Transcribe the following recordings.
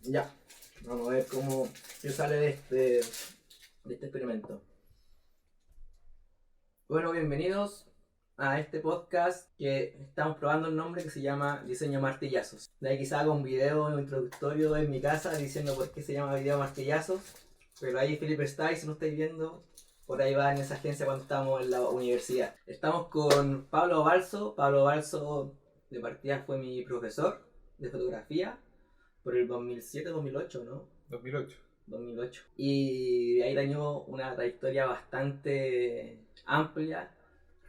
Ya, vamos a ver qué sale de este experimento. Bueno, bienvenidos a este podcast que estamos probando el nombre que se llama Diseño Martillazos. De ahí quizá haga un video introductorio en mi casa diciendo por qué se llama Video Martillazos. Pero ahí Felipe está, y si no estáis viendo, por ahí va en esa agencia cuando estamos en la universidad. Estamos con Pablo Balso. Pablo Balso de partida fue mi profesor de fotografía por el 2007-2008, ¿no? 2008. Y de ahí dañó una trayectoria bastante amplia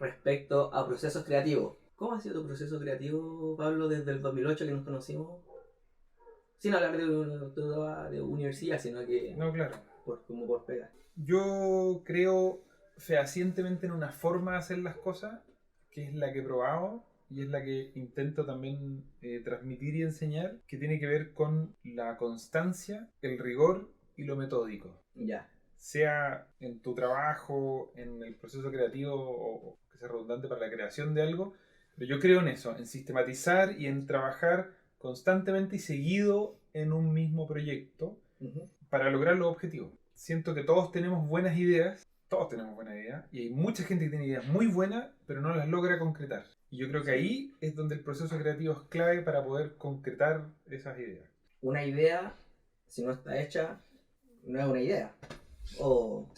respecto a procesos creativos. ¿Cómo ha sido tu proceso creativo, Pablo, desde el 2008 que nos conocimos? Sin hablar de universidad, sino que No, claro. como por pega. Yo creo fehacientemente en una forma de hacer las cosas, que es la que he probado y es la que intento también transmitir y enseñar, que tiene que ver con la constancia, el rigor y lo metódico. Ya. Sea en tu trabajo, en el proceso creativo o que sea redundante para la creación de algo, pero yo creo en eso, en sistematizar y en trabajar constantemente y seguido en un mismo proyecto para lograr los objetivos. Siento que todos tenemos buenas ideas, y hay mucha gente que tiene ideas muy buenas, pero no las logra concretar. Y yo creo que ahí es donde el proceso creativo es clave para poder concretar esas ideas. Una idea, si no está hecha, no es una idea. O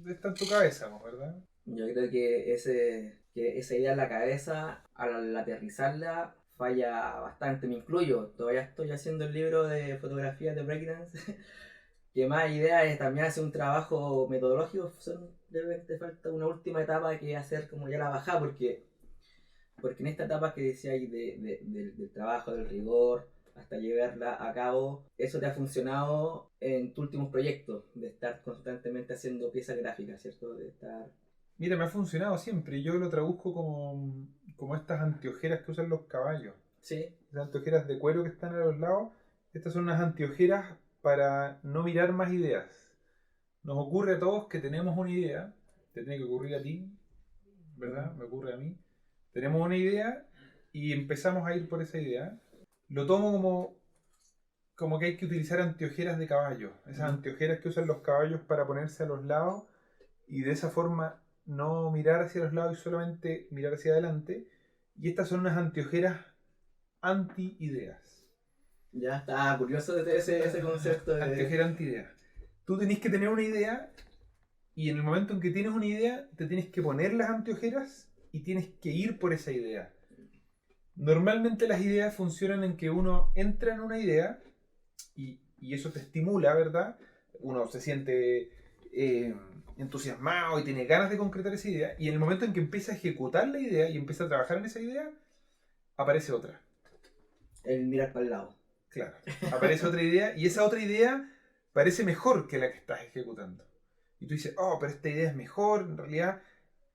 está en tu cabeza, ¿verdad? Yo creo que esa idea en la cabeza, al aterrizarla, falla bastante. Me incluyo, todavía estoy haciendo el libro de fotografías de breakdance. Que más idea es también hacer un trabajo metodológico. De repente falta una última etapa que hacer como ya la bajada, porque en esta etapa que decía ahí del trabajo, del rigor, hasta llevarla a cabo, eso te ha funcionado en tus últimos proyectos, de estar constantemente haciendo piezas gráficas, ¿cierto? De estar... Mira, me ha funcionado siempre. Yo lo traduzco como estas anteojeras que usan los caballos. Sí. Las anteojeras de cuero que están a los lados. Estas son unas anteojeras para no mirar más ideas. Nos ocurre a todos que tenemos una idea. Te tiene que ocurrir a ti, ¿verdad? Me ocurre a mí. Tenemos una idea y empezamos a ir por esa idea. Lo tomo como que hay que utilizar anteojeras de caballo. Esas anteojeras que usan los caballos para ponerse a los lados y de esa forma no mirar hacia los lados y solamente mirar hacia adelante. Y estas son unas anteojeras anti-ideas. Ya está curioso ese concepto de... Anteojera anti-idea. Tú tenés que tener una idea y en el momento en que tienes una idea te tienes que poner las anteojeras y tienes que ir por esa idea. Normalmente las ideas funcionan en que uno entra en una idea y eso te estimula, ¿verdad? Uno se siente entusiasmado y tiene ganas de concretar esa idea, y en el momento en que empieza a ejecutar la idea y empieza a trabajar en esa idea, aparece otra. El mirar para el lado. Claro, aparece otra idea y esa otra idea parece mejor que la que estás ejecutando. Y tú dices, oh, pero esta idea es mejor en realidad,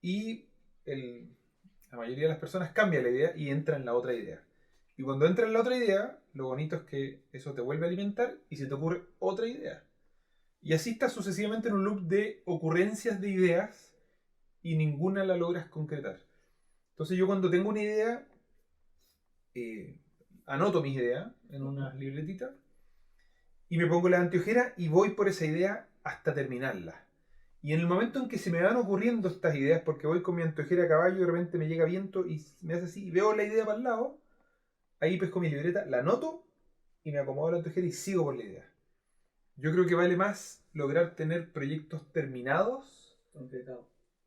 y la mayoría de las personas cambia la idea y entra en la otra idea. Y cuando entra en la otra idea, lo bonito es que eso te vuelve a alimentar y se te ocurre otra idea. Y así estás sucesivamente en un loop de ocurrencias de ideas y ninguna la logras concretar. Entonces yo cuando tengo una idea, anoto mis ideas en una libretita y me pongo la anteojera y voy por esa idea hasta terminarla. Y en el momento en que se me van ocurriendo estas ideas, porque voy con mi anteojera a caballo y de repente me llega viento y me hace así y veo la idea para el lado, ahí pesco mi libreta, la anoto y me acomodo la anteojera y sigo por la idea. Yo creo que vale más lograr tener proyectos terminados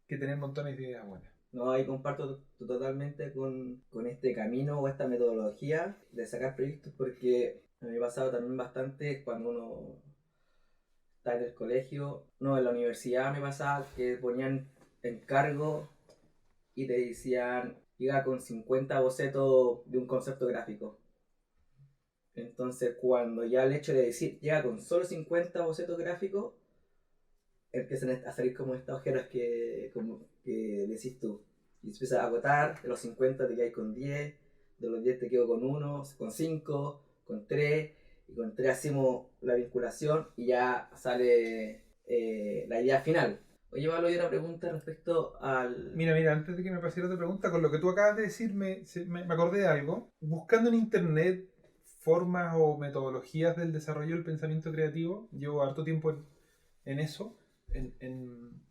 que tener montones de ideas buenas. No, ahí comparto totalmente con este camino o esta metodología de sacar proyectos, porque a mí me ha pasado también bastante cuando uno está en el colegio, no, en la universidad me pasaba que ponían encargo y te decían, llega con 50 bocetos de un concepto gráfico. Entonces, cuando ya el hecho de decir, llega con solo 50 bocetos gráficos, empiezan a salir como estas ojeras que decís tú. Y empiezas a agotar, de los 50 te quedas con 10, de los 10 te quedo con 1, con 5, con 3, y con 3 hacemos la vinculación y ya sale la idea final. Oye, Pablo, hay una pregunta respecto al... Mira, antes de que me pase otra pregunta, con lo que tú acabas de decir me acordé de algo. Buscando en internet formas o metodologías del desarrollo del pensamiento creativo. Llevo harto tiempo en eso, en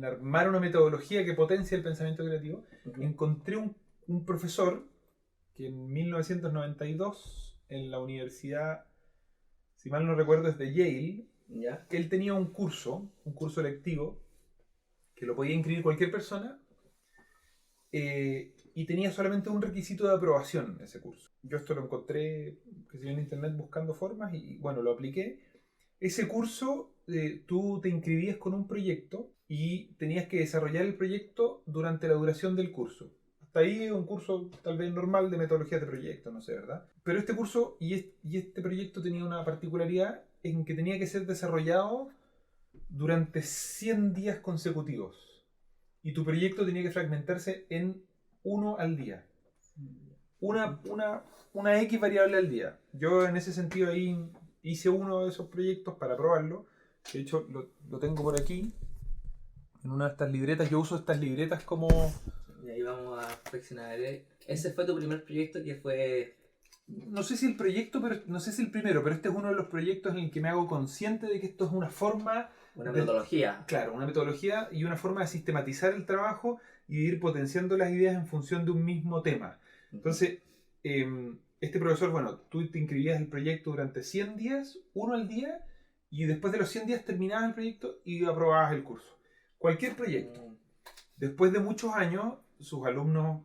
armar una metodología que potencia el pensamiento creativo. Encontré un profesor que en 1992 en la universidad, si mal no recuerdo, es de Yale. ¿Ya? Él tenía un curso lectivo que lo podía inscribir cualquier persona, y tenía solamente un requisito de aprobación ese curso. Yo esto lo encontré en internet buscando formas y bueno, lo apliqué. Ese curso, tú te inscribías con un proyecto y tenías que desarrollar el proyecto durante la duración del curso. Hasta ahí es un curso tal vez normal de metodologías de proyecto, no sé, ¿verdad? Pero este curso y este proyecto tenía una particularidad en que tenía que ser desarrollado durante 100 días consecutivos. Y tu proyecto tenía que fragmentarse en uno al día. Una X variable al día. Yo en ese sentido ahí hice uno de esos proyectos para probarlo. De hecho, lo tengo por aquí. En una de estas libretas. Yo uso estas libretas como... Y ahí vamos a reflexionar. Ese fue tu primer proyecto que fue... No sé si el proyecto, pero no sé si el primero, pero este es uno de los proyectos en el que me hago consciente de que esto es una forma... Una metodología. Claro, una metodología y una forma de sistematizar el trabajo y de ir potenciando las ideas en función de un mismo tema. Entonces, este profesor, bueno, tú te inscribías el proyecto durante 100 días, uno al día, y después de los 100 días terminabas el proyecto y aprobabas el curso. Cualquier proyecto. Después de muchos años, sus alumnos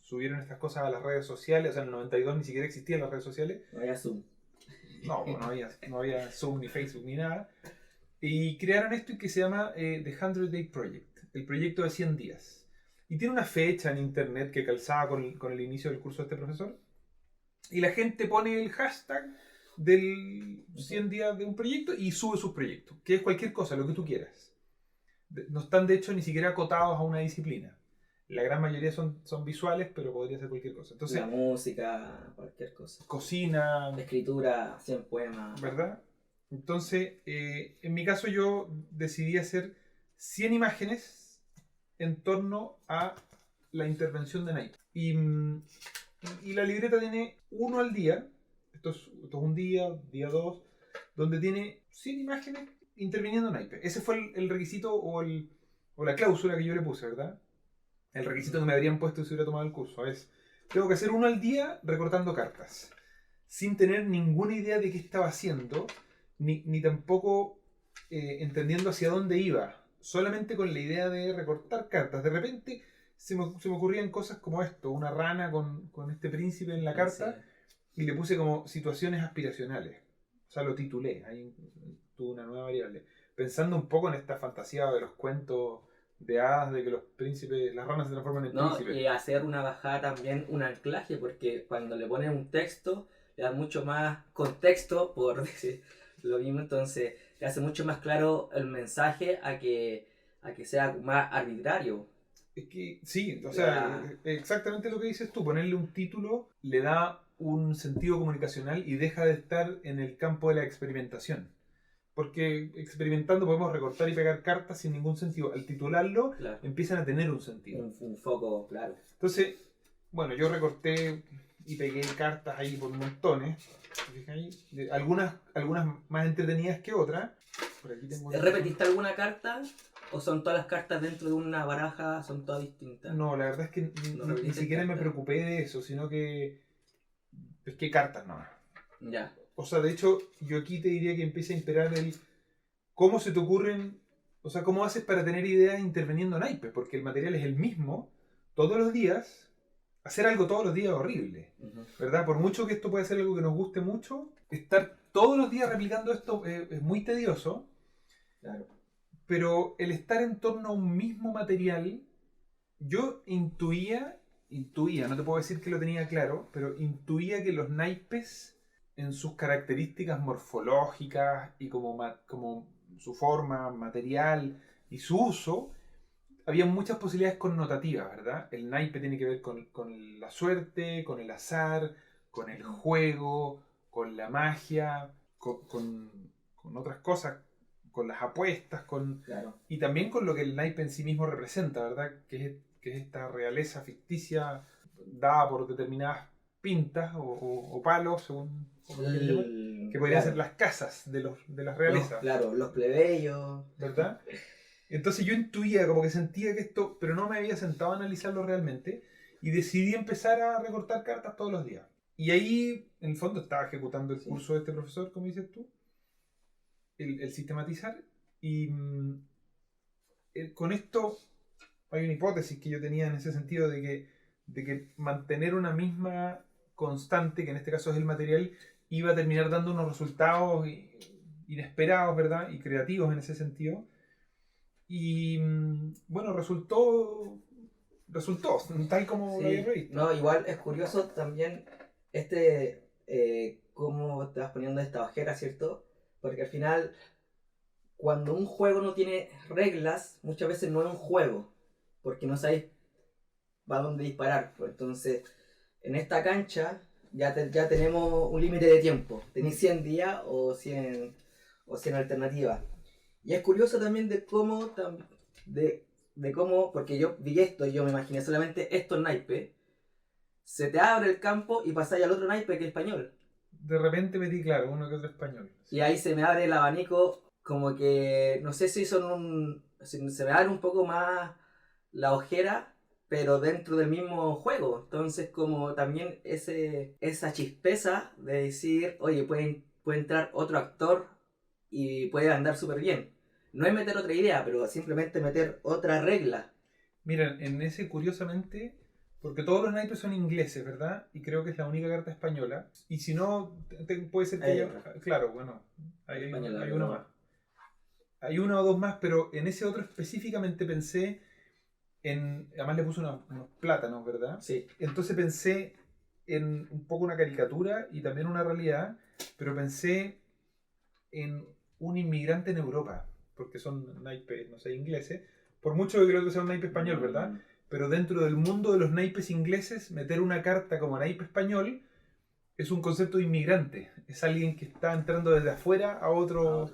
subieron estas cosas a las redes sociales. O sea, en el 92 ni siquiera existían las redes sociales. No había Zoom. No había Zoom, ni Facebook, ni nada. Y crearon esto que se llama The 100 Day Project, el proyecto de 100 días. Y tiene una fecha en internet que calzaba con el inicio del curso de este profesor. Y la gente pone el hashtag del 100 días de un proyecto y sube sus proyectos, que es cualquier cosa, lo que tú quieras. No están de hecho ni siquiera acotados a una disciplina. La gran mayoría son visuales, pero podría ser cualquier cosa. Entonces, la música, cualquier cosa. Cocina. Escritura, 100 poemas. ¿Verdad? Entonces, en mi caso yo decidí hacer 100 imágenes en torno a la intervención de naipes. Y la libreta tiene uno al día, esto es un día 2, donde tiene 100 imágenes interviniendo naipes. Ese fue el requisito o la cláusula que yo le puse, ¿verdad? El requisito que me habrían puesto si hubiera tomado el curso es, tengo que hacer uno al día recortando cartas, sin tener ninguna idea de qué estaba haciendo, ni tampoco entendiendo hacia dónde iba, solamente con la idea de recortar cartas. De repente se me ocurrían cosas como esto, una rana con este príncipe en la carta, sí. Y le puse como situaciones aspiracionales. O sea, lo titulé, ahí tuve una nueva variable. Pensando un poco en esta fantasía de los cuentos de hadas, de que los príncipes, las ranas se transforman en príncipes. Y hacer una bajada también, un anclaje, porque cuando le pones un texto, le da mucho más contexto, por decir lo mismo, entonces le hace mucho más claro el mensaje a que sea más arbitrario. Es que sí, o sea, exactamente lo que dices tú, ponerle un título le da un sentido comunicacional y deja de estar en el campo de la experimentación. Porque experimentando podemos recortar y pegar cartas sin ningún sentido. Al titularlo, claro, empiezan a tener un sentido. Un foco, claro. Entonces, bueno, yo recorté y pegué cartas ahí por montones. Algunas más entretenidas que otras. Por aquí tengo ¿Repetiste alguna carta? ¿O son todas las cartas dentro de una baraja, son todas distintas? No, la verdad es que ni siquiera me preocupé de eso, sino que pesqué cartas nomás. Ya. O sea, de hecho, yo aquí te diría que empieza a imperar el cómo se te ocurren, o sea, cómo haces para tener ideas interviniendo en naipes, porque el material es el mismo todos los días. Hacer algo todos los días es horrible, ¿verdad? Por mucho que esto pueda ser algo que nos guste mucho, estar todos los días replicando esto es muy tedioso. Claro. Pero el estar en torno a un mismo material, yo intuía, no te puedo decir que lo tenía claro, pero intuía que los naipes, en sus características morfológicas y como su forma material y su uso, había muchas posibilidades connotativas, ¿verdad? El naipe tiene que ver con la suerte, con el azar, con el juego, con la magia, con otras cosas, con las apuestas, claro, y también con lo que el naipe en sí mismo representa, ¿verdad? Que es esta realeza ficticia dada por determinadas pintas o palos, según como lo quieras llamar, que podrían ser las casas de las realezas. Claro, los plebeyos. ¿Verdad? Entonces yo intuía, como que sentía que esto, pero no me había sentado a analizarlo realmente, y decidí empezar a recortar cartas todos los días. Y ahí, en el fondo, estaba ejecutando el curso de este profesor, como dices tú, el sistematizar, y con esto hay una hipótesis que yo tenía en ese sentido de que mantener una misma constante, que en este caso es el material, iba a terminar dando unos resultados inesperados, ¿verdad? Y creativos en ese sentido. Y bueno, resultó tal como lo había previsto. No, igual es curioso también cómo te vas poniendo esta ojera, ¿cierto? Porque al final, cuando un juego no tiene reglas, muchas veces no es un juego, porque no sabéis para dónde disparar. Pues entonces, en esta cancha ya tenemos un límite de tiempo. Tenéis 100 días o 100 alternativas. Y es curioso también de cómo, porque yo vi esto y yo me imaginé solamente estos naipes, se te abre el campo y pasáis al otro naipe que es español. De repente metí, claro, uno que otro español. Y ahí se me abre el abanico, como que, no sé si se me abre un poco más la ojera, pero dentro del mismo juego. Entonces como también esa chispeza de decir, oye, puede entrar otro actor y puede andar súper bien. No es meter otra idea, pero simplemente meter otra regla. Mira, en ese curiosamente, porque todos los naipes son ingleses, ¿verdad? Y creo que es la única carta española. Y si no, puede ser que haya... Claro, bueno, hay uno más. Hay una o dos más, pero en ese otro específicamente pensé además le puse unos plátanos, ¿verdad? Sí. Entonces pensé en un poco una caricatura y también una realidad, pero pensé en un inmigrante en Europa, porque son naipes, no sé, ingleses, por mucho que creo que sea un naipe español, ¿verdad? Pero dentro del mundo de los naipes ingleses, meter una carta como naipe español es un concepto de inmigrante, es alguien que está entrando desde afuera a otro.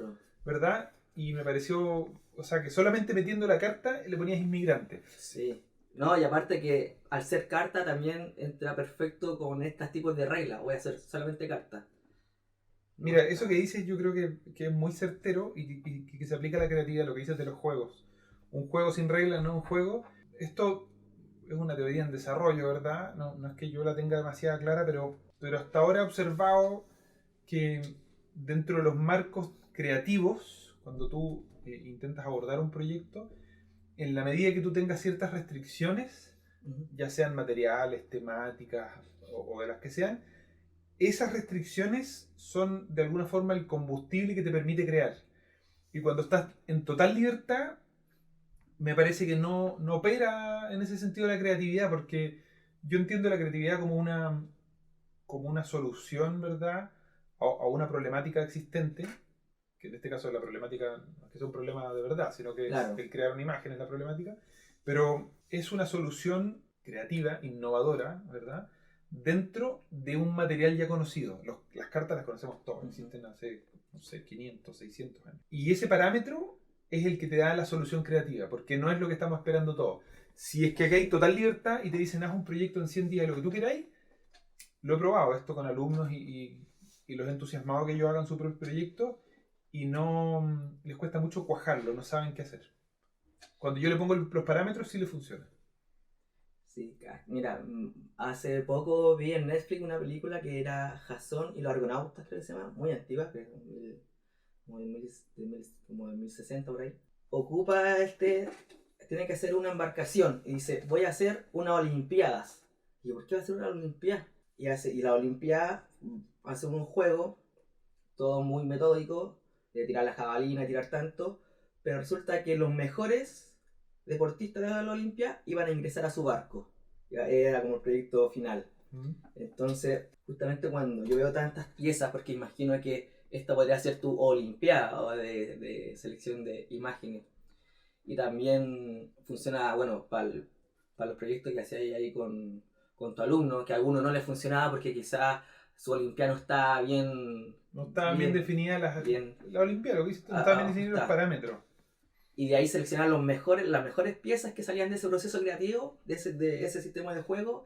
¿Verdad? Y me pareció, o sea, que solamente metiendo la carta le ponías inmigrante. Sí. No, y aparte que al ser carta también entra perfecto con estos tipos de reglas. Voy a hacer solamente carta. Mira, eso que dices yo creo que es muy certero y que se aplica a la creatividad, lo que dices de los juegos. Un juego sin reglas no es un juego. Esto es una teoría en desarrollo, ¿verdad? No es que yo la tenga demasiado clara, pero hasta ahora he observado que dentro de los marcos creativos, cuando tú intentas abordar un proyecto, en la medida que tú tengas ciertas restricciones, ya sean materiales, temáticas o de las que sean, esas restricciones son de alguna forma el combustible que te permite crear. Y cuando estás en total libertad, me parece que no opera en ese sentido la creatividad, porque yo entiendo la creatividad como una solución, ¿verdad?, a una problemática existente, que en este caso la problemática no es que sea un problema de verdad, sino que claro, es el crear una imagen es la problemática, pero es una solución creativa, innovadora, ¿verdad?, dentro de un material ya conocido. Las cartas las conocemos todas, existen hace, no sé, 500, 600 años. Y ese parámetro es el que te da la solución creativa, porque no es lo que estamos esperando todos. Si es que aquí hay total libertad y te dicen haz un proyecto en 100 días, lo que tú queráis, lo he probado esto con alumnos y los entusiasmados que ellos hagan su propio proyecto y no les cuesta mucho cuajarlo, no saben qué hacer. Cuando yo le pongo los parámetros sí le funciona. Sí, mira, hace poco vi en Netflix una película que era Jason y los Argonautas, creo que se llama, muy antigua, creo, como de 1060 por ahí. Tiene que hacer una embarcación y dice, voy a hacer unas olimpiadas. Y yo, ¿por qué va a hacer una olimpiada? Y la olimpiada hace un juego, todo muy metódico, de tirar la jabalina, tirar tanto, pero resulta que los mejores deportistas de la Olimpia iban a ingresar a su barco. Era como el proyecto final. Entonces, justamente cuando yo veo tantas piezas, porque imagino que esta podría ser tu olimpiada de selección de imágenes. Y también funciona, bueno, para los proyectos que hacías ahí con tu alumno, que a alguno no le funcionaba porque quizás su olimpiada no está bien. No estaban bien definidas la olimpiada, lo que hiciste, no estaban bien definidos los parámetros. Y de ahí seleccionar las mejores piezas que salían de ese proceso creativo, de ese sistema de juego,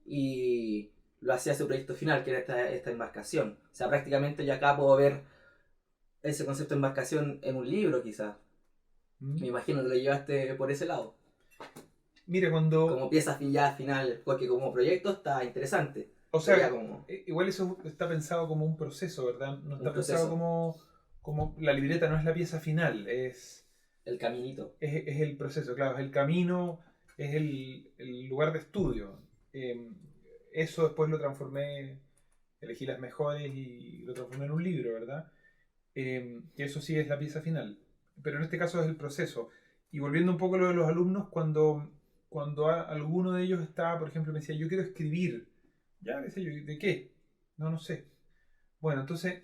y lo hacía su proyecto final, que era esta embarcación. O sea, prácticamente yo acá puedo ver ese concepto de embarcación en un libro, quizás. Me imagino que lo llevaste por ese lado. Mira, cuando... Como pieza ya final, porque como proyecto está interesante. O sea, como igual eso está pensado como un proceso, ¿verdad? No está un pensado proceso, como la libreta no es la pieza final, el caminito. es el proceso, claro, es el camino, es el lugar de estudio. Eh, Eso después lo transformé, elegí las mejores y lo transformé en un libro, ¿verdad? Que eso sí es la pieza final. Pero en este caso es el proceso. Y volviendo un poco a lo de los alumnos, cuando alguno de ellos estaba, por ejemplo, me decía, yo quiero escribir. Ya, decía yo, ¿de qué? No, no sé. Bueno, entonces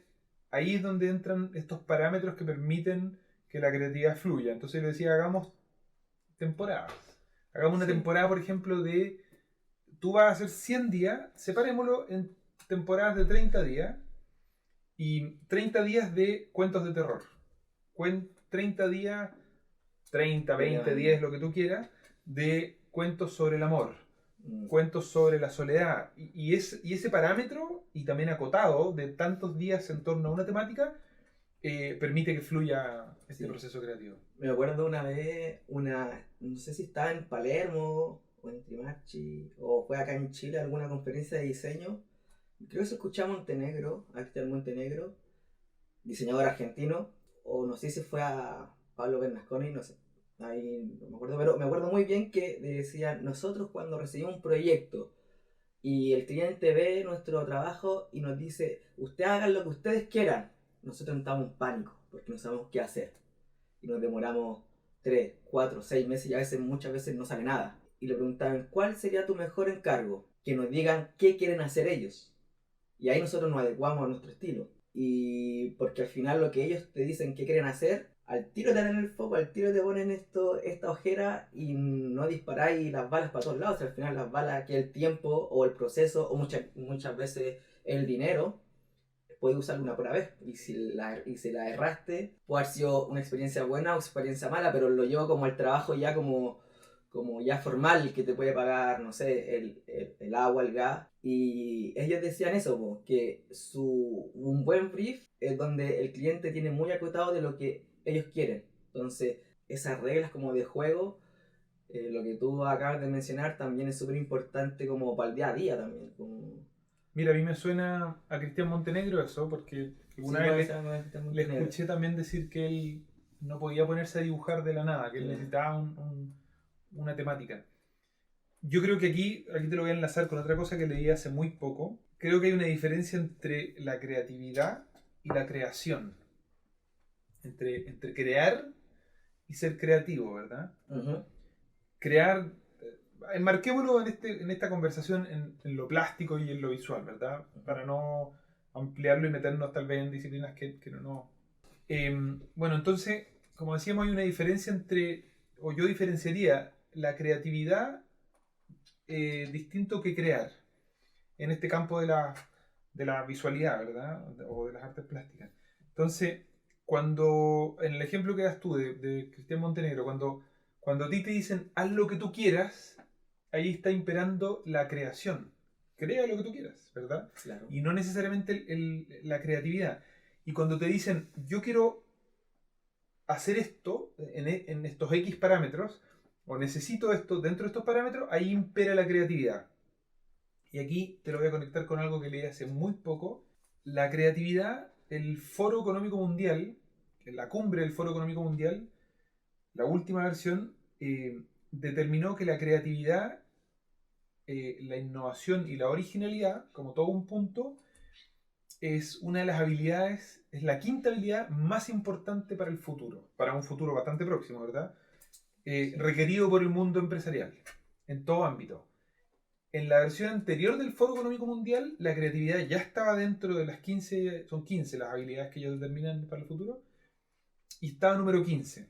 ahí es donde entran estos parámetros que permiten que la creatividad fluya. Entonces le decía, hagamos temporadas. Hagamos una Sí. temporada, por ejemplo, tú vas a hacer 100 días, separémoslo en temporadas de 30 días y 30 días de cuentos de terror. 30 días, 30, De 20, tema 10, lo que tú quieras, de cuentos sobre el amor, mm. cuentos sobre la soledad. Y ese parámetro, y también acotado, de tantos días en torno a una temática, permite que fluya este Sí. proceso creativo. Me acuerdo una vez, no sé si estaba en Palermo o en Trimarchi, o fue acá en Chile alguna conferencia de diseño. Creo que se escuchaba Montenegro, a Cristian Montenegro, diseñador argentino, o no sé si fue a Pablo Bernasconi, no sé, ahí no me acuerdo, pero me acuerdo muy bien que decían, nosotros cuando recibimos un proyecto y el cliente ve nuestro trabajo y nos dice, ustedes hagan lo que ustedes quieran, nosotros entramos en pánico, porque no sabemos qué hacer. Y nos demoramos 3, 4, 6 meses y a veces, muchas veces no sale nada. Y le preguntaban, ¿cuál sería tu mejor encargo? Que nos digan qué quieren hacer ellos. Y ahí nosotros nos adecuamos a nuestro estilo. Y porque al final lo que ellos te dicen que quieren hacer, al tiro te dan el foco, al tiro te ponen esta ojera y no disparáis las balas para todos lados. Al final las balas, que el tiempo o el proceso o muchas veces el dinero, puedes usarla una por vez. Y si la erraste, puede haber sido una experiencia buena o experiencia mala, pero lo llevo como el trabajo ya como ya formal, que te puede pagar, no sé, el agua, el gas. Y ellos decían eso, que un buen brief es donde el cliente tiene muy acotado de lo que ellos quieren. Entonces, esas reglas como de juego, lo que tú acabas de mencionar, también es súper importante como para el día a día también. Mira, a mí me suena a Cristian Montenegro eso, porque Sí, alguna puede vez ser le Montenegro. escuché también decir que él no podía ponerse a dibujar de la nada, que él Yeah. necesitaba una temática. Yo creo que aquí te lo voy a enlazar con otra cosa que leí hace muy poco. Creo que hay una diferencia entre la creatividad y la creación. Entre crear y ser creativo, ¿verdad? Uh-huh. Crear, enmarquémoslo en esta conversación en lo plástico y en lo visual, ¿verdad? Para no ampliarlo y meternos tal vez en disciplinas que no. Bueno, entonces, como decíamos, hay una diferencia o yo diferenciaría la creatividad distinto que crear en este campo de la visualidad, ¿verdad? O de las artes plásticas. Entonces, en el ejemplo que das tú de Cristian Montenegro, cuando a ti te dicen haz lo que tú quieras, ahí está imperando la creación. Crea lo que tú quieras, ¿verdad? Claro. Y no necesariamente la creatividad. Y cuando te dicen yo quiero hacer esto en estos X parámetros, o necesito esto dentro de estos parámetros, ahí impera la creatividad. Y aquí te lo voy a conectar con algo que leí hace muy poco. La creatividad, el Foro Económico Mundial, la cumbre del Foro Económico Mundial, la última versión, determinó que la creatividad, la innovación y la originalidad, como todo un punto, es una de las habilidades, es la quinta habilidad más importante para el futuro, para un futuro bastante próximo, ¿verdad? Requerido por el mundo empresarial, en todo ámbito. En la versión anterior del Foro Económico Mundial, la creatividad ya estaba dentro de las 15, son 15 las habilidades que ellos determinan para el futuro, y estaba número 15,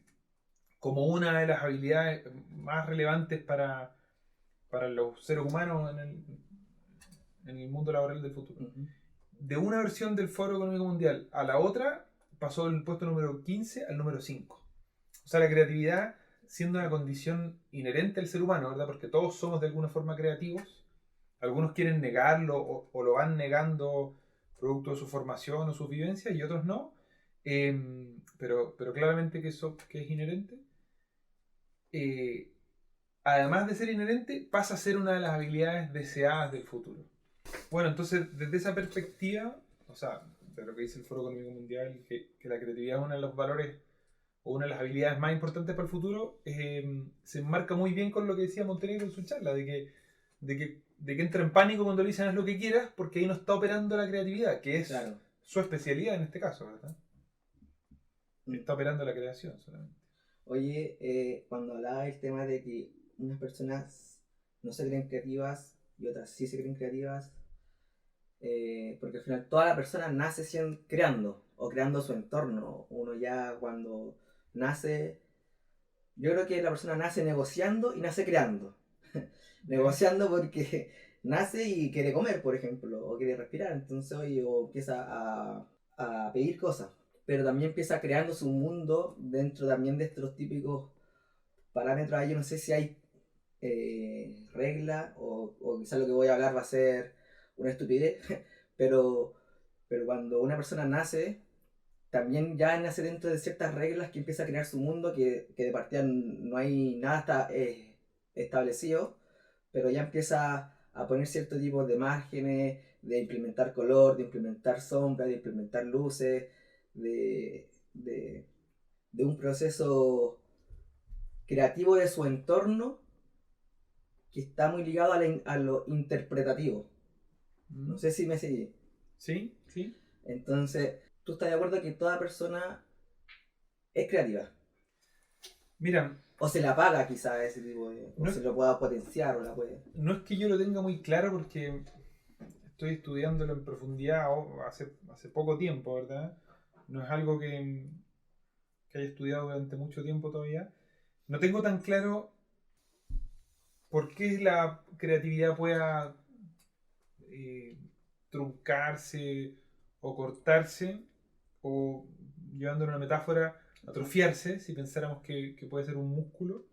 como una de las habilidades más relevantes para los seres humanos en el mundo laboral del futuro. Uh-huh. De una versión del Foro Económico Mundial a la otra, pasó del puesto número 15 al número 5. O sea, la creatividad, siendo una condición inherente al ser humano, ¿verdad? Porque todos somos de alguna forma creativos, Algunos quieren negarlo o lo van negando producto de su formación o sus vivencias y otros no. Pero claramente que eso que es inherente. eh, Además de ser inherente, pasa a ser una de las habilidades deseadas del futuro. Bueno, entonces, desde esa perspectiva, o sea, de lo que dice el Foro Económico Mundial, que la creatividad es uno de los valores o una de las habilidades más importantes para el futuro, se enmarca muy bien con lo que decía Montenegro en su charla, de que entra en pánico cuando le dicen haz lo que quieras, porque ahí no está operando la creatividad, que es Claro. su especialidad en este caso, ¿verdad? Mm. Está operando la creación solamente. Oye, cuando hablaba del tema de que unas personas no se creen creativas y otras sí se creen creativas, porque al final toda la persona nace creando o creando su entorno. Uno ya cuando nace, yo creo que la persona nace negociando y nace creando. ¿Ya? Negociando porque nace y quiere comer, por ejemplo, o quiere respirar, entonces oye, o empieza a pedir cosas, pero también empieza creando su mundo dentro también de estos típicos parámetros. Ahí yo no sé si hay regla o quizás lo que voy a hablar va a ser una estupidez, pero, pero cuando una persona nace, también ya nace dentro de ciertas reglas que empieza a crear su mundo, que de partida no hay nada establecido, pero ya empieza a poner cierto tipo de márgenes, de implementar color, de implementar sombra, de implementar luces, de, de, de un proceso creativo de su entorno que está muy ligado a lo interpretativo. No ¿Mm? sé si me sigue. ¿Sí? ¿Sí? Entonces, ¿tú estás de acuerdo que toda persona es creativa? Mira, O se la paga quizás ese tipo de... O no se es, lo pueda potenciar o la puede... no es que yo lo tenga muy claro porque estoy estudiándolo en profundidad hace poco tiempo, ¿verdad? No es algo que haya estudiado durante mucho tiempo todavía. No tengo tan claro por qué la creatividad pueda eh, truncarse o cortarse o, llevándolo a una metáfora, atrofiarse, si pensáramos que puede ser un músculo.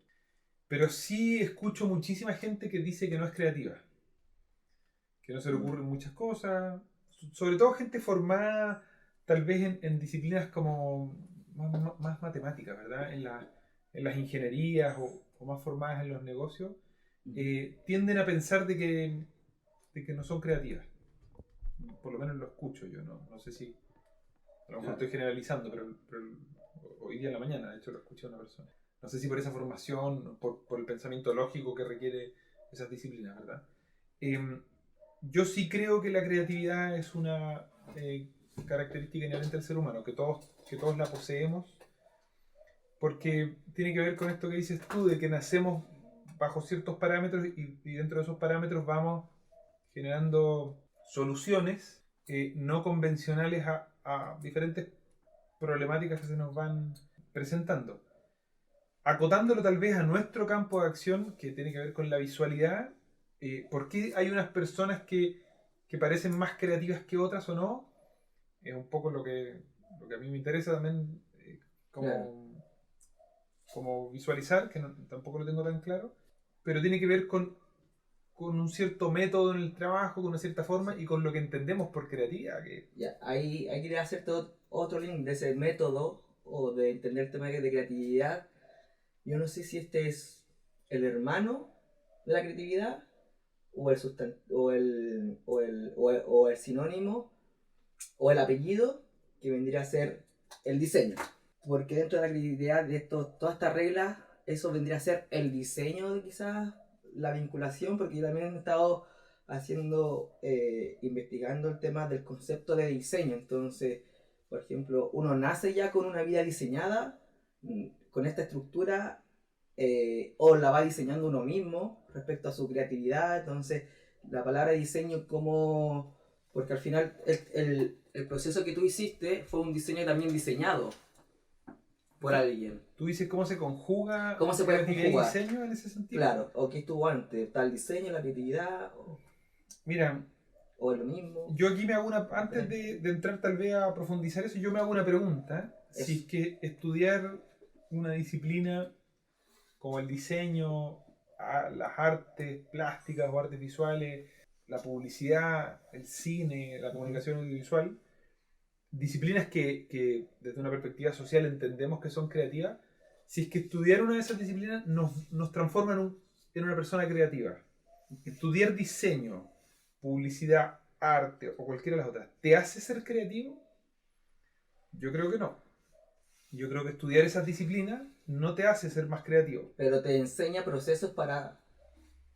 Pero sí escucho muchísima gente que dice que no es creativa, que no se le Mm. ocurren muchas cosas, sobre todo gente formada tal vez en disciplinas como más matemáticas, ¿verdad? En las ingenierías o más formadas en los negocios, tienden a pensar de que no son creativas. Por lo menos lo escucho yo, no sé si a lo mejor Claro. estoy generalizando, pero hoy día en la mañana, de hecho, lo escuché a una persona. No sé si por esa formación, por el pensamiento lógico que requiere esas disciplinas, ¿verdad? Eh, yo sí creo que la creatividad es una característica inherente al ser humano, que todos la poseemos, porque tiene que ver con esto que dices tú, de que nacemos bajo ciertos parámetros y dentro de esos parámetros vamos generando soluciones no convencionales a diferentes problemáticas que se nos van presentando. Acotándolo tal vez a nuestro campo de acción, que tiene que ver con la visualidad, ¿por qué hay unas personas que parecen más creativas que otras o no? Es un poco lo que a mí me interesa también Claro. como, como visualizar, que tampoco lo tengo tan claro, pero tiene que ver con un cierto método en el trabajo, con una cierta forma Sí. y con lo que entendemos por creatividad. Ya, ahí quería hacerte otro link de ese método o de entender el tema de creatividad. Yo no sé si este es el hermano de la creatividad o el sinónimo o el apellido que vendría a ser el diseño. Porque dentro de la creatividad de todas estas reglas, eso vendría a ser el diseño de quizás la vinculación, porque yo también he estado investigando el tema del concepto de diseño. Entonces, por ejemplo, uno nace ya con una vida diseñada, con esta estructura, o la va diseñando uno mismo respecto a su creatividad. Entonces, la palabra diseño como... Porque al final el proceso que tú hiciste fue un diseño también diseñado por Tú, alguien. tú dices cómo se conjuga ¿Cómo se puede creatividad y conjugar? diseño en ese sentido. Claro, o qué estuvo antes, está el diseño, la creatividad, Mira, o es lo mismo, yo aquí me hago una, antes diferente. de entrar tal vez a profundizar eso, yo me hago una pregunta. Si Eso. es que estudiar una disciplina como el diseño, las artes plásticas o artes visuales, la publicidad, el cine, la comunicación audiovisual, disciplinas que desde una perspectiva social entendemos que son creativas, si es que estudiar una de esas disciplinas nos transforma en una persona creativa. Estudiar diseño, publicidad, arte o cualquiera de las otras, ¿te hace ser creativo? Yo creo que no. Yo creo que estudiar esas disciplinas no te hace ser más creativo. Pero te enseña procesos para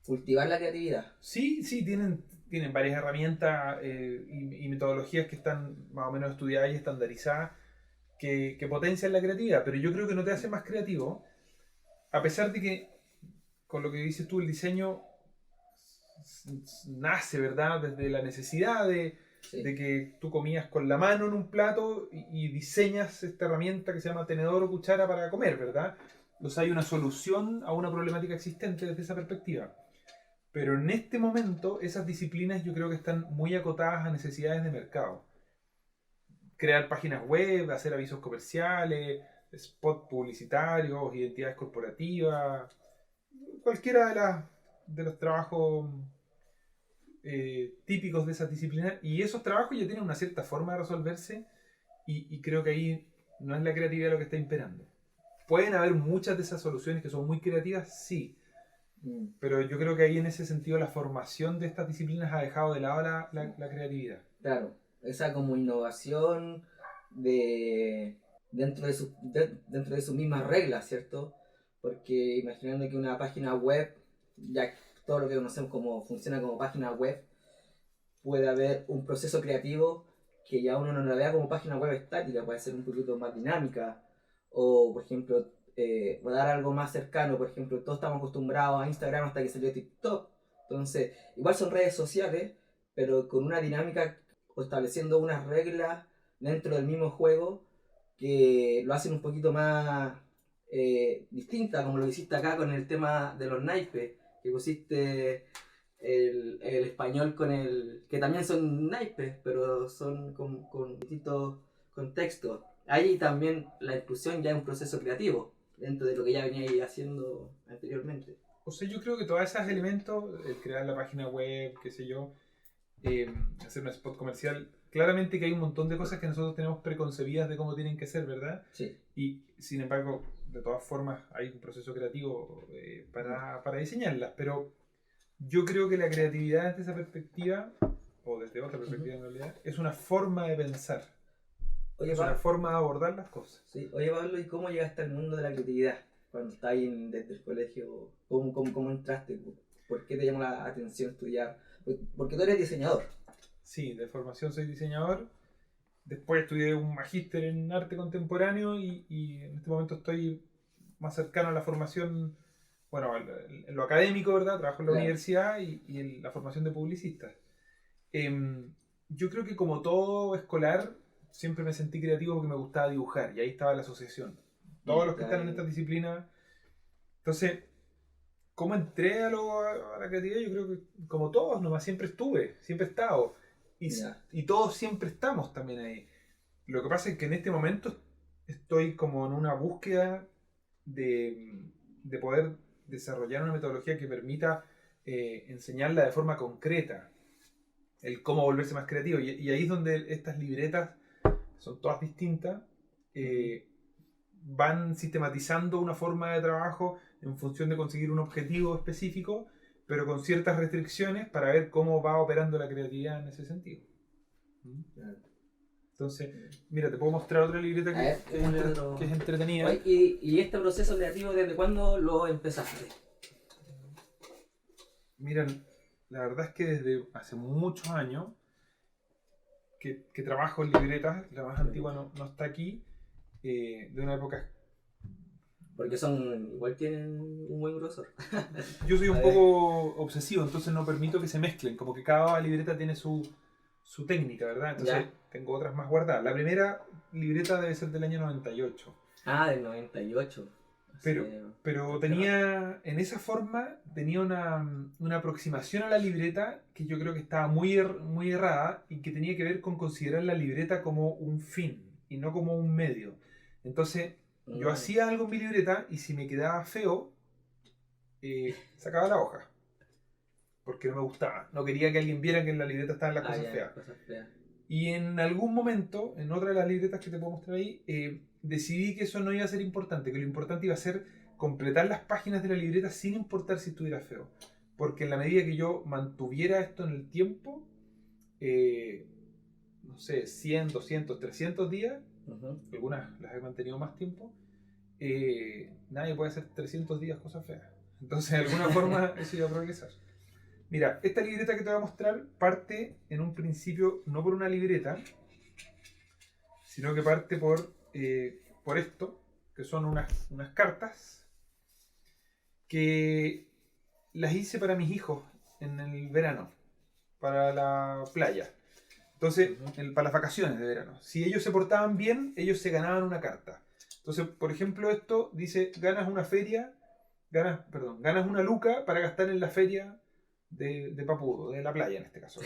cultivar la creatividad. Sí, tienen varias herramientas y metodologías que están más o menos estudiadas y estandarizadas que potencian la creatividad, pero yo creo que no te hace más creativo, a pesar de que, con lo que dices tú, el diseño nace, ¿verdad? Desde la necesidad de que tú comías con la mano en un plato y diseñas esta herramienta que se llama tenedor o cuchara para comer, ¿verdad? Entonces hay una solución a una problemática existente desde esa perspectiva. Pero en este momento esas disciplinas yo creo que están muy acotadas a necesidades de mercado. Crear páginas web, hacer avisos comerciales, spots publicitarios, identidades corporativas, cualquiera de los trabajos típicos de esas disciplinas, y esos trabajos ya tienen una cierta forma de resolverse y creo que ahí no es la creatividad lo que está imperando. Pueden haber muchas de esas soluciones que son muy creativas, sí, pero yo creo que ahí en ese sentido la formación de estas disciplinas ha dejado de lado la creatividad. Claro, esa como innovación dentro de sus mismas reglas, ¿cierto? Porque imaginando que una página web, ya todo lo que conocemos como funciona como página web, puede haber un proceso creativo que ya uno no la vea como página web estática, puede ser un poquito más dinámica, o por ejemplo, voy a dar algo más cercano, por ejemplo, todos estamos acostumbrados a Instagram hasta que salió TikTok, entonces igual son redes sociales, pero con una dinámica o estableciendo unas reglas dentro del mismo juego que lo hacen un poquito más distinta, como lo hiciste acá con el tema de los naipes, que pusiste el español con el... que también son naipes, pero son con distintos contextos. Ahí también la inclusión ya es un proceso creativo, dentro de lo que ya venía haciendo anteriormente. O sea, yo creo que todos esos elementos, el crear la página web, qué sé yo, hacer un spot comercial, claramente que hay un montón de cosas que nosotros tenemos preconcebidas de cómo tienen que ser, ¿verdad? Sí. Y sin embargo, de todas formas, hay un proceso creativo para diseñarlas, pero yo creo que la creatividad desde esa perspectiva, o desde otra perspectiva en realidad, es una forma de pensar. Oye, es una forma de abordar las cosas. Sí. Oye, Pablo, ¿y cómo llegaste al mundo de la creatividad? Cuando estabas ahí desde el colegio, ¿cómo entraste? ¿Por qué te llamó la atención estudiar? Porque tú eres diseñador. Sí, de formación soy diseñador. Después estudié un magíster en arte contemporáneo y en este momento estoy más cercano a la formación, bueno, en lo académico, ¿verdad? Trabajo en la universidad y en la formación de publicistas. Yo creo que como todo escolar, siempre me sentí creativo porque me gustaba dibujar y ahí estaba la asociación. Todos los que están en esta disciplina. Entonces, ¿cómo entré a la creatividad? Yo creo que como todos, nomás siempre estuve, siempre he estado. Y todos siempre estamos también ahí. Lo que pasa es que en este momento estoy como en una búsqueda de poder desarrollar una metodología que permita enseñarla de forma concreta. El cómo volverse más creativo. Y ahí es donde estas libretas, son todas distintas, van sistematizando una forma de trabajo en función de conseguir un objetivo específico, pero con ciertas restricciones para ver cómo va operando la creatividad en ese sentido. Entonces, mira, te puedo mostrar otra libreta que es entretenida. ¿Y este proceso creativo desde cuándo lo empezaste? Miren, la verdad es que desde hace muchos años que trabajo en libretas, la más antigua no está aquí, de una época... Porque igual tienen un buen grosor. Yo soy un poco obsesivo, entonces no permito que se mezclen, como que cada libreta tiene su técnica, ¿verdad? Entonces tengo otras más guardadas. La primera libreta debe ser del año 98. Ah, del 98. Pero tenía, en esa forma, tenía una aproximación a la libreta que yo creo que estaba muy errada y que tenía que ver con considerar la libreta como un fin y no como un medio. Entonces, yo hacía algo en mi libreta y si me quedaba feo, sacaba la hoja. porque no me gustaba. No quería que alguien viera que en la libreta estaban las cosas feas. Cosas feas. Y en algún momento, en otra de las libretas que te puedo mostrar ahí, decidí que eso no iba a ser importante, que lo importante iba a ser completar las páginas de la libreta sin importar si estuviera feo. Porque en la medida que yo mantuviera esto en el tiempo, no sé, 100, 200, 300 días, algunas las he mantenido más tiempo, nadie puede hacer 300 días cosas feas. Entonces, de alguna forma, eso iba a progresar. Mira, esta libreta que te voy a mostrar parte en un principio no por una libreta, sino que parte por esto, que son unas cartas que las hice para mis hijos en el verano, para la playa. Entonces, para las vacaciones de verano. Si ellos se portaban bien, ellos se ganaban una carta. Entonces, por ejemplo, esto dice, ganas una luca para gastar en la feria de Papudo, de la playa en este caso.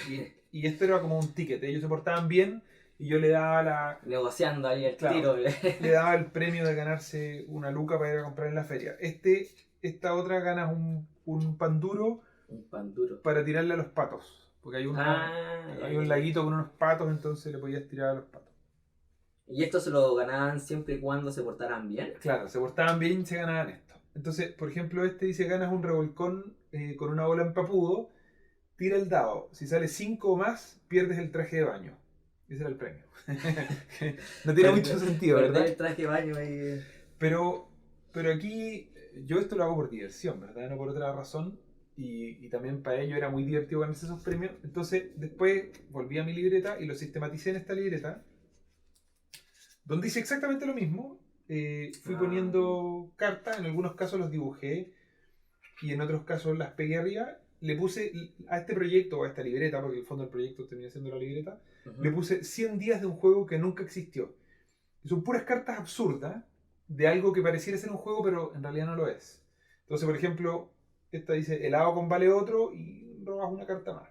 Y esto era como un ticket. Ellos se portaban bien y yo le daba negociando ahí el tiro. Le daba el premio de ganarse una luca para ir a comprar en la feria. Esta otra ganas un pan duro. Un pan duro. Para tirarle a los patos. Porque hay un laguito con unos patos, entonces le podías tirar a los patos. ¿Y esto se lo ganaban siempre y cuando se portaran bien? Claro, se portaban bien y se ganaban esto. Entonces, por ejemplo, este dice ganas un revolcón con una bola en papudo, tira el dado. Si sale 5 o más, pierdes el traje de baño. Ese era el premio. No tiene mucho sentido, ¿verdad? El traje de baño ahí. Pero aquí, yo esto lo hago por diversión, ¿verdad? No por otra razón. Y también para ello era muy divertido ganarse esos premios. Entonces, después volví a mi libreta y lo sistematicé en esta libreta, donde hice exactamente lo mismo. Fui poniendo cartas, en algunos casos los dibujé y en otros casos las pegué arriba. Le puse a este proyecto, o a esta libreta, porque en el fondo el proyecto termina siendo la libreta, le puse 100 días de un juego que nunca existió. Y son puras cartas absurdas de algo que pareciera ser un juego, pero en realidad no lo es. Entonces, por ejemplo, esta dice helado con vale otro y robas una carta más.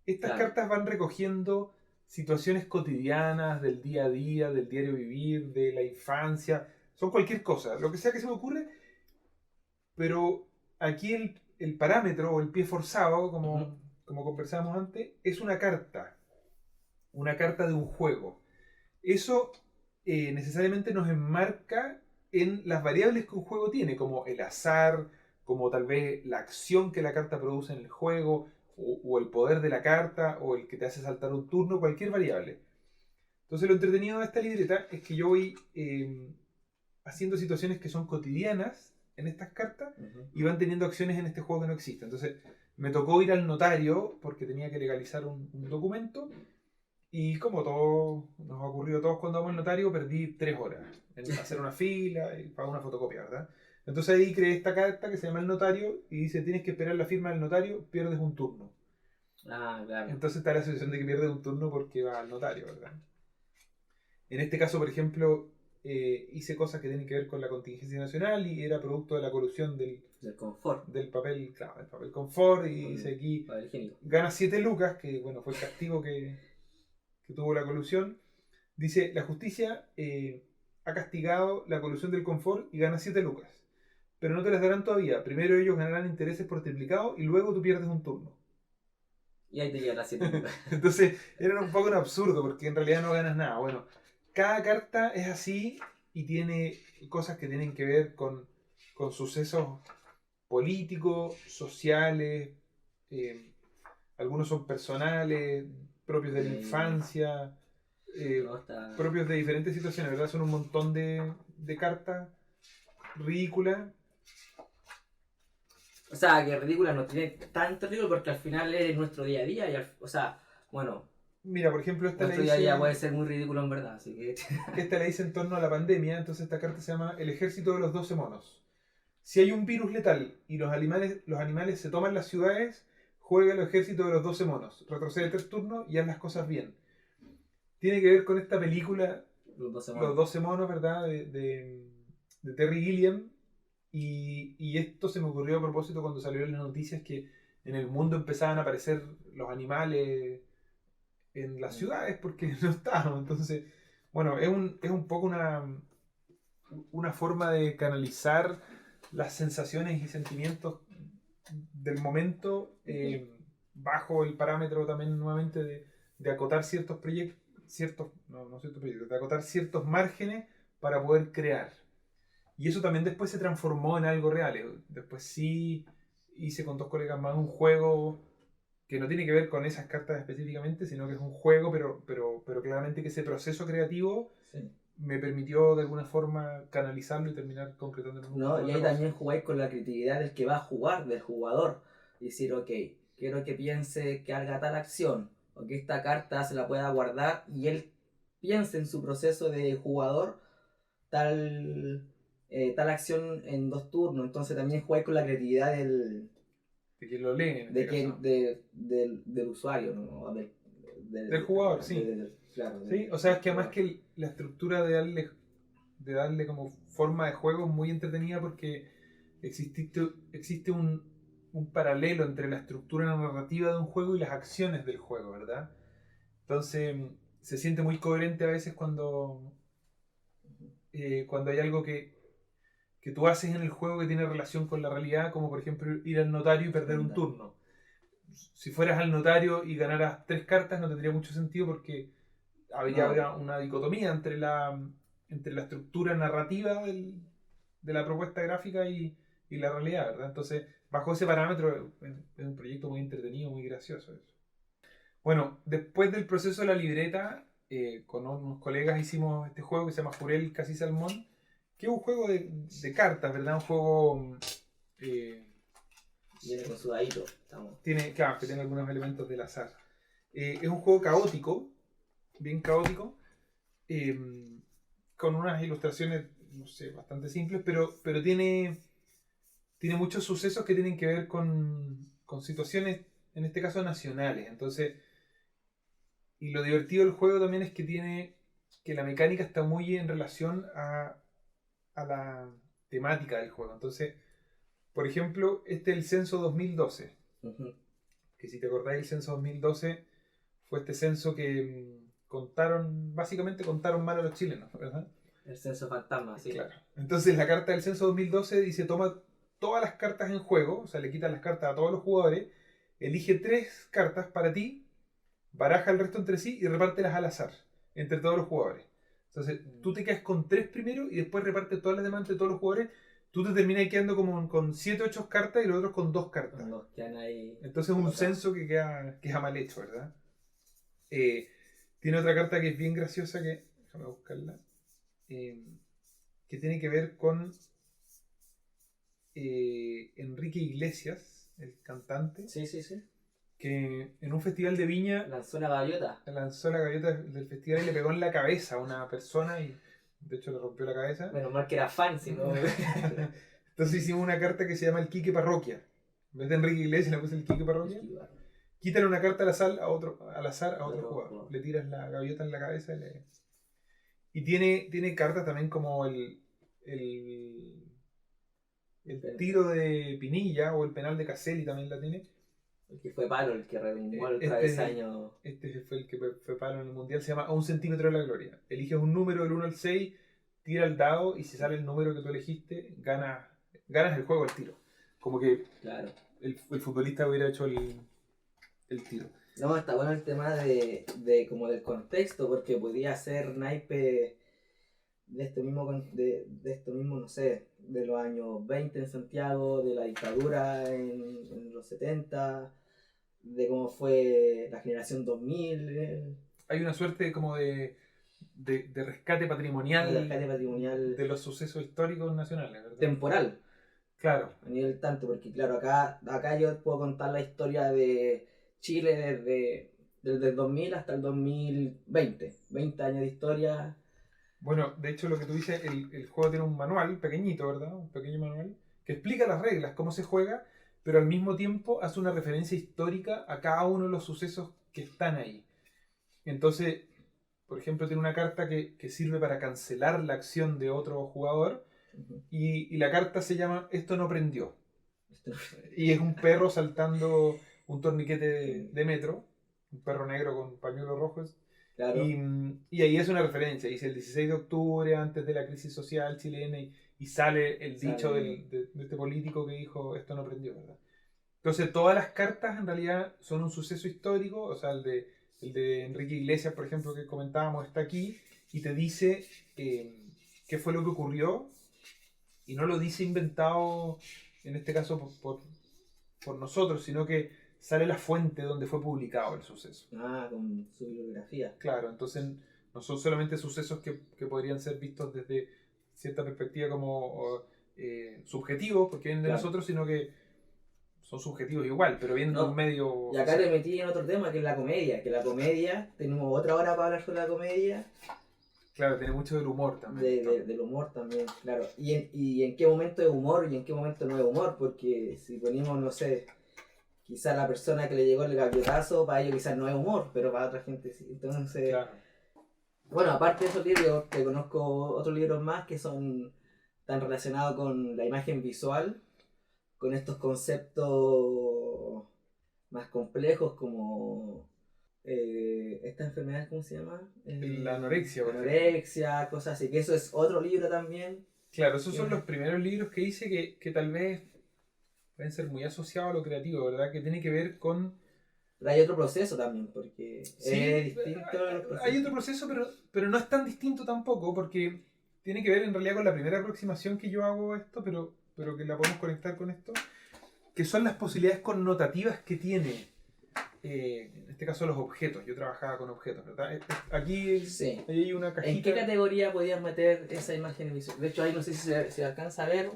Estas cartas van recogiendo situaciones cotidianas del día a día, del diario vivir, de la infancia. Son cualquier cosa, lo que sea que se me ocurre. Pero aquí el parámetro o el pie forzado, como conversábamos antes, es una carta. Una carta de un juego. Eso necesariamente nos enmarca en las variables que un juego tiene, como el azar, como tal vez la acción que la carta produce en el juego, o el poder de la carta, o el que te hace saltar un turno, cualquier variable. Entonces lo entretenido de esta libreta es que yo voy haciendo situaciones que son cotidianas en estas cartas y van teniendo acciones en este juego que no existen. Entonces me tocó ir al notario porque tenía que legalizar un documento. Y como todo nos ha ocurrido a todos cuando vamos al notario, perdí 3 horas en hacer una fila y pagar una fotocopia, ¿verdad? Entonces ahí creé esta carta que se llama el notario y dice tienes que esperar la firma del notario, pierdes un turno. Claro. Entonces está la situación de que pierdes un turno porque vas al notario, ¿verdad? En este caso, por ejemplo, hice cosas que tienen que ver con la contingencia nacional y era producto de la colusión del confort. Del papel, claro, del papel confort y dice aquí ganas 7 lucas, que bueno, fue el castigo que tuvo la colusión. Dice, la justicia ha castigado la colusión del confort y gana 7 lucas. Pero no te las darán todavía. Primero ellos ganarán intereses por triplicado y luego tú pierdes un turno. Y ahí te llegan las 7 lucas. Entonces era un poco un absurdo porque en realidad no ganas nada. Bueno, cada carta es así y tiene cosas que tienen que ver con sucesos políticos, sociales, algunos son personales, propios de la infancia, propios de diferentes situaciones, ¿verdad? Son un montón de cartas ridículas. O sea, que ridículas no tiene tanto ridículo porque al final es nuestro día a día. Y o sea, bueno. Mira, por ejemplo, esta nuestro día a día puede ser muy ridículo en verdad. Así que esta la hice en torno a la pandemia, entonces esta carta se llama El ejército de los 12 monos. Si hay un virus letal y los animales se toman las ciudades, juega el ejército de los 12 monos. Retrocede 3 turnos y haz las cosas bien. Tiene que ver con esta película Los 12 monos, ¿verdad? De Terry Gilliam. Y esto se me ocurrió a propósito cuando salió en las noticias que en el mundo empezaban a aparecer los animales en las ciudades porque no estaban. Entonces, bueno, es un poco una forma de canalizar las sensaciones y sentimientos del momento, bajo el parámetro también nuevamente de acotar ciertos proyectos, de acotar ciertos márgenes para poder crear. Y eso también después se transformó en algo real. Después sí hice con 2 colegas más un juego que no tiene que ver con esas cartas específicamente, sino que es un juego, pero claramente que ese proceso creativo Sí. me permitió de alguna forma canalizarlo y terminar concretando en No, y otra ahí cosa. también jugáis con la creatividad del que va a jugar, del jugador. Y decir, ok, quiero que piense que haga tal acción, o que esta carta se la pueda guardar, y él piense en su proceso de jugador tal, tal acción en 2 turnos. Entonces también jugáis con la creatividad De quien lo lee en este de caso. del usuario, ¿no? O Del jugador, sí. claro, Sí, o sea, es que además jugador. que la estructura de darle como forma de juego es muy entretenida porque existe un paralelo entre la estructura narrativa de un juego y las acciones del juego, ¿verdad? Entonces se siente muy coherente a veces cuando hay algo que tú haces en el juego que tiene relación con la realidad, como por ejemplo ir al notario y perder un turno. Si fueras al notario y ganaras 3 cartas no tendría mucho sentido porque habría una dicotomía entre la estructura narrativa de la propuesta gráfica y la realidad, ¿verdad? Entonces, bajo ese parámetro es un proyecto muy entretenido, muy gracioso eso. Bueno, después del proceso de la libreta, con unos colegas hicimos este juego que se llama Jurel Casi Salmón, que es un juego de cartas, ¿verdad? Un juego... Viene con su dadito. Claro, que tiene algunos elementos del azar. Es un juego caótico, bien caótico, con unas ilustraciones, no sé, bastante simples, pero tiene muchos sucesos que tienen que ver con situaciones, en este caso nacionales. Entonces, y lo divertido del juego también es que la mecánica está muy en relación a la temática del juego. Entonces, por ejemplo, este es el censo 2012. Uh-huh. Que si te acordáis, el censo 2012 fue este censo que básicamente contaron mal a los chilenos, ¿verdad? El censo fantasma, sí. Claro. Entonces la carta del censo 2012 dice, toma todas las cartas en juego, o sea, le quitas las cartas a todos los jugadores, elige 3 cartas para ti, baraja el resto entre sí y repártelas al azar, entre todos los jugadores. Entonces, tú te quedas con 3 primero y después repartes todas las demás entre todos los jugadores. Tú te terminas quedando como con 7 o 8 cartas y los otros con 2 cartas. Los quedan ahí. Entonces es un censo que queda mal hecho, ¿verdad? Tiene otra carta que es bien graciosa déjame buscarla. Que tiene que ver con Enrique Iglesias, el cantante. Sí, sí, sí. Que en un festival de Viña lanzó la gaviota del festival y le pegó en la cabeza a una persona y de hecho le rompió la cabeza. Menos mal que era fan, si no. Entonces hicimos una carta que se llama el Quique Parroquia. En vez de Enrique Iglesias le puse el Quique Parroquia. Quítale una carta al azar a otro jugador. Le tiras la gaviota en la cabeza y tiene cartas también como el tiro de Pinilla o el penal de Caselli también la tiene. El que fue palo, el que retumbó el travesaño. Este fue el que fue palo en el mundial, se llama A un centímetro de la gloria. Eliges un número del 1 al 6, tira el dado y si sale el número que tú elegiste, ganas el juego al tiro. Como que claro. el futbolista hubiera hecho el tiro. No, está bueno el tema de como del contexto, porque podía ser naipe de esto mismo, no sé, de los años 20 en Santiago, de la dictadura en los 70, de cómo fue la generación 2000. Hay una suerte como de rescate patrimonial, de los sucesos históricos nacionales, ¿verdad? Temporal. Claro. A nivel tanto, porque claro, acá yo puedo contar la historia de Chile desde el 2000 hasta el 2020. 20 años de historia. Bueno, de hecho lo que tú dices, el juego tiene un manual pequeñito, ¿verdad? Un pequeño manual que explica las reglas, cómo se juega, pero al mismo tiempo hace una referencia histórica a cada uno de los sucesos que están ahí. Entonces, por ejemplo, tiene una carta que sirve para cancelar la acción de otro jugador y la carta se llama Esto no prendió. Y es un perro saltando un torniquete de metro, un perro negro con pañuelos rojos. Claro. Y ahí es una referencia, dice el 16 de octubre, antes de la crisis social chilena, y sale el dicho de este político que dijo, esto no prendió, ¿verdad? Entonces todas las cartas en realidad son un suceso histórico, o sea, el de Enrique Iglesias, por ejemplo, que comentábamos, está aquí y te dice qué fue lo que ocurrió y no lo dice inventado, en este caso por nosotros, sino que sale la fuente donde fue publicado el suceso. Con su bibliografía. Claro, entonces no son solamente sucesos que podrían ser vistos desde cierta perspectiva como subjetivos, porque vienen de Claro. nosotros, sino que son subjetivos igual, pero vienen de No, un medio Y acá oficial. te metí en otro tema, que es la comedia. Que la comedia, tenemos otra hora para hablar sobre la comedia, Claro, tiene mucho del humor también. del humor también, claro. Y en qué momento es humor y en qué momento no es humor, porque si ponemos, no sé, quizás la persona que le llegó el gaviota, para ellos quizás no es humor, pero para otra gente sí. Entonces, Claro. bueno, aparte de esos libros, que conozco otros libros más que tan relacionados con la imagen visual, con estos conceptos más complejos como esta enfermedad, ¿cómo se llama? La anorexia, por ejemplo. Anorexia, cosas así, que eso es otro libro también. Claro, esos son los primeros libros que hice que tal vez pueden ser muy asociados a lo creativo, ¿verdad? Que tiene que ver con... Pero hay otro proceso también, porque Sí, es distinto a los procesos. hay otro proceso, pero no es tan distinto tampoco, porque tiene que ver en realidad con la primera aproximación que yo hago a esto, pero que la podemos conectar con esto, que son las posibilidades connotativas que tiene, en este caso, los objetos. Yo trabajaba con objetos, ¿verdad? Aquí Sí. hay una cajita. ¿En qué categoría podías meter esa imagen visual? De hecho, ahí no sé si se alcanza a ver,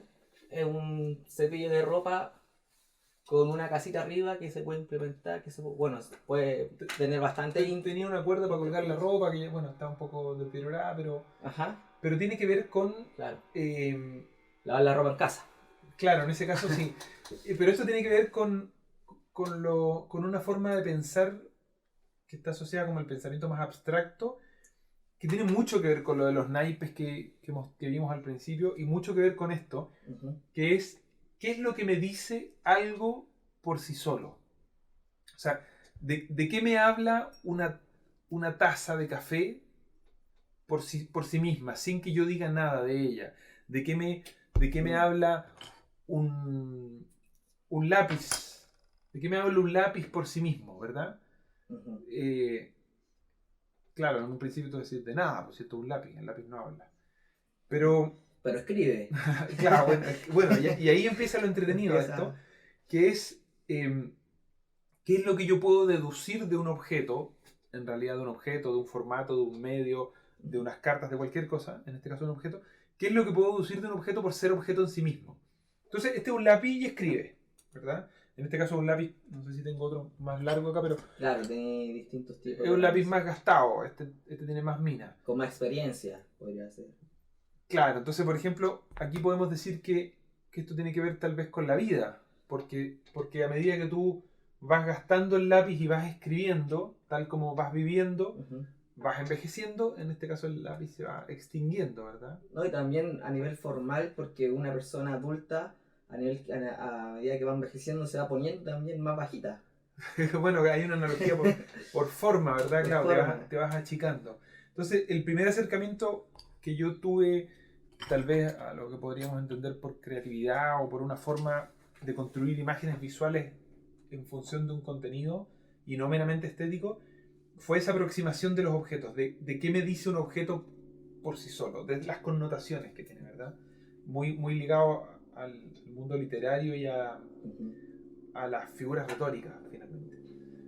es un cepillo de ropa con una casita arriba que se puede implementar, bueno, puede tener bastante... Tenía una cuerda para colgar la ropa, que bueno, está un poco deteriorada, Ajá, pero tiene que ver con... claro. eh, Lavar la ropa en casa. claro, en ese caso sí. Pero esto tiene que ver con una forma de pensar que está asociada como el pensamiento más abstracto, que tiene mucho que ver con lo de los naipes que vimos al principio y mucho que ver con esto, que es qué es lo que me dice algo por sí solo. O sea, ¿de qué me habla una taza de café por sí misma, sin que yo diga nada de ella? ¿De qué me habla un lápiz? ¿De qué me habla un lápiz por sí mismo, verdad? Claro, en un principio tú decís de nada, pues si esto es un lápiz, el lápiz no habla. Pero escribe. claro, bueno, y ahí empieza lo entretenido de esto, que es qué es lo que yo puedo deducir de un objeto, en realidad de un objeto, de un formato, de un medio, de unas cartas, de cualquier cosa, en este caso un objeto, qué es lo que puedo deducir de un objeto por ser objeto en sí mismo. Entonces, este es un lápiz y escribe, ¿verdad? En este caso un lápiz, no sé si tengo otro más largo acá, pero... Claro, tiene distintos tipos. Es un lápiz más gastado, este tiene más mina. Con más experiencia, podría ser. Claro, entonces por ejemplo, aquí podemos decir que esto tiene que ver tal vez con la vida, porque a medida que tú vas gastando el lápiz y vas escribiendo, tal como vas viviendo, vas envejeciendo, en este caso el lápiz se va extinguiendo, ¿verdad? No, y también a nivel formal, porque una persona adulta, a medida que va envejeciendo, se va poniendo también más bajita. Bueno, hay una analogía por forma, ¿verdad? Por Claro, forma. te vas achicando. Entonces, el primer acercamiento que yo tuve, tal vez a lo que podríamos entender por creatividad o por una forma de construir imágenes visuales en función de un contenido y no meramente estético, fue esa aproximación de los objetos, de qué me dice un objeto por sí solo, de las connotaciones que tiene, ¿verdad? Muy, muy ligado al mundo literario y a las figuras retóricas, finalmente.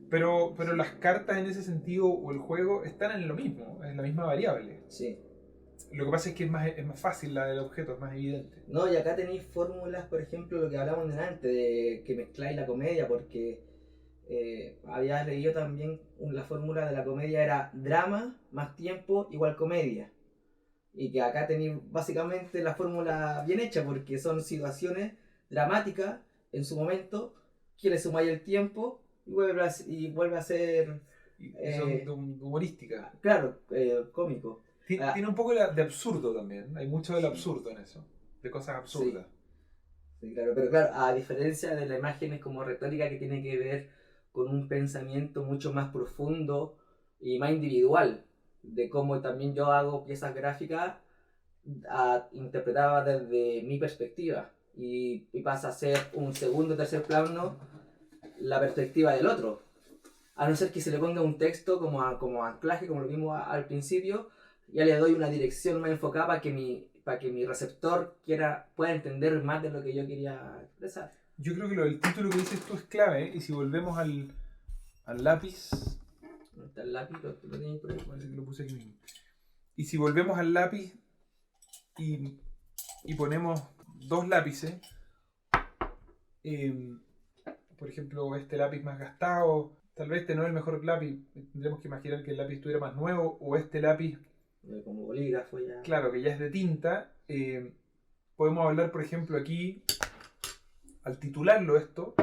Pero las cartas en ese sentido, o el juego, están en lo mismo, en la misma variable. Sí. Lo que pasa es que es más fácil la del objeto, es más evidente. No, y acá tenéis fórmulas, por ejemplo, lo que hablamos delante, de que mezcláis la comedia, porque había leído también la fórmula de la comedia era drama más tiempo igual comedia. Y que acá tenéis básicamente la fórmula bien hecha, porque son situaciones dramáticas en su momento, que le sumáis el tiempo y vuelve a ser... Y son humorísticas. Claro, cómico. Tiene un poco de absurdo también, hay mucho del absurdo en eso, de cosas absurdas. Sí, claro, pero claro, a diferencia de la imagen como retórica que tiene que ver con un pensamiento mucho más profundo y más individual, de cómo también yo hago piezas gráficas interpretadas desde mi perspectiva y pasa a ser un segundo o tercer plano la perspectiva del otro. A no ser que se le ponga un texto como anclaje, como lo vimos al principio, ya le doy una dirección más enfocada para que mi receptor pueda entender más de lo que yo quería expresar. Yo creo que lo del título que dices tú es clave, y si volvemos al lápiz... ¿Dónde está el lápiz? Lo tenéis por ahí. Parece que lo puse aquí mismo. Y si volvemos al lápiz y ponemos dos lápices, por ejemplo, este lápiz más gastado, tal vez este no es el mejor lápiz, tendremos que imaginar que el lápiz estuviera más nuevo, o este lápiz, como bolígrafo ya. claro, que ya es de tinta. Podemos hablar, por ejemplo, aquí, al titularlo esto,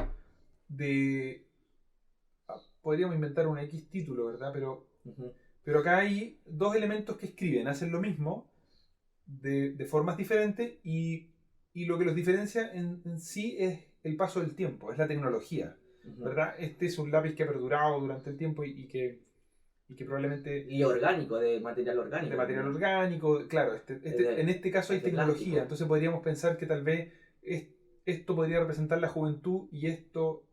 podríamos inventar un X título, ¿verdad? Pero acá hay dos elementos que escriben, hacen lo mismo, de formas diferentes, y lo que los diferencia en sí es el paso del tiempo, es la tecnología, ¿verdad? Este es un lápiz que ha perdurado durante el tiempo y que probablemente... Y orgánico, de material orgánico. De material orgánico, claro. En este caso hay tecnología, plástico. entonces podríamos pensar que tal vez esto podría representar la juventud y esto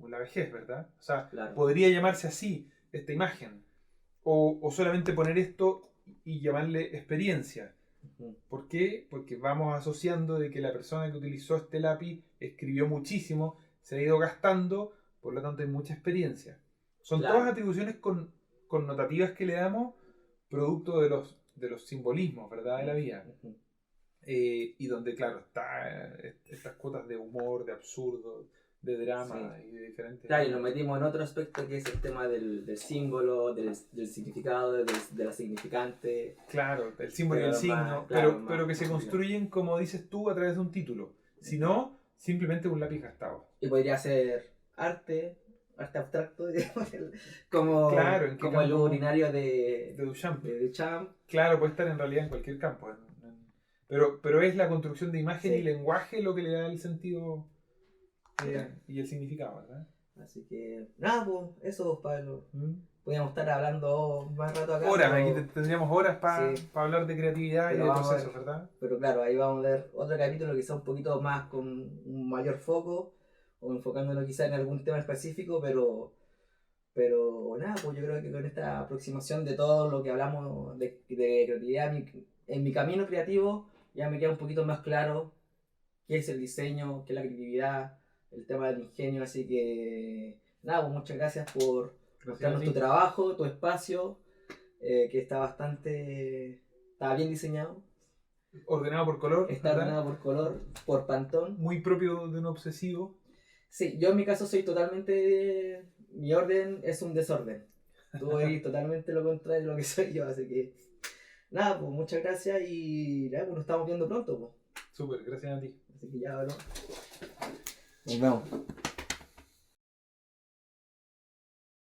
la vejez, ¿verdad? O sea, claro, podría llamarse así esta imagen. O solamente poner esto y llamarle experiencia. ¿Por qué? Porque vamos asociando de que la persona que utilizó este lápiz escribió muchísimo, se ha ido gastando, por lo tanto hay mucha experiencia. Son claro, todas atribuciones connotativas que le damos, producto de los simbolismos, ¿verdad? De la vida. Y donde, claro, está estas cuotas de humor, de absurdo, de drama, sí, y de diferentes... Claro, y nos metimos en otro aspecto que es el tema del símbolo, del significado, de la significante. Claro, el símbolo y el signo, pero que se construyen, como dices tú, a través de un título. Si no, simplemente un lápiz gastado. Y podría ser arte abstracto, digamos, como el urinario de Duchamp. Duchamp. Claro, puede estar en realidad en cualquier campo. Pero es la construcción de imagen y lenguaje lo que le da el sentido y el significado, ¿verdad? Así que, nada, pues, eso, Pablo. Podríamos estar hablando más rato acá. Horas, aquí tendríamos horas para hablar de creatividad y de procesos, ¿verdad? Pero claro, ahí vamos a ver otro capítulo quizá un poquito más con un mayor foco, o enfocándonos quizá en algún tema específico, pero nada, pues yo creo que con esta aproximación de todo lo que hablamos de creatividad, en mi camino creativo, ya me queda un poquito más claro qué es el diseño, qué es la creatividad, el tema del ingenio. Así que nada, pues muchas gracias por mostrarnos tu trabajo, tu espacio, que estaba bien diseñado. Ordenado por color. Está ordenado por color, por Pantone. Muy propio de un obsesivo. Sí, yo en mi caso soy totalmente... Mi orden es un desorden. Tú eres totalmente lo contrario de lo que soy yo, así que... Nada, pues muchas gracias y ya, pues nos estamos viendo pronto, pues. Súper, gracias a ti. Así que ya, ¿no? Nos vemos.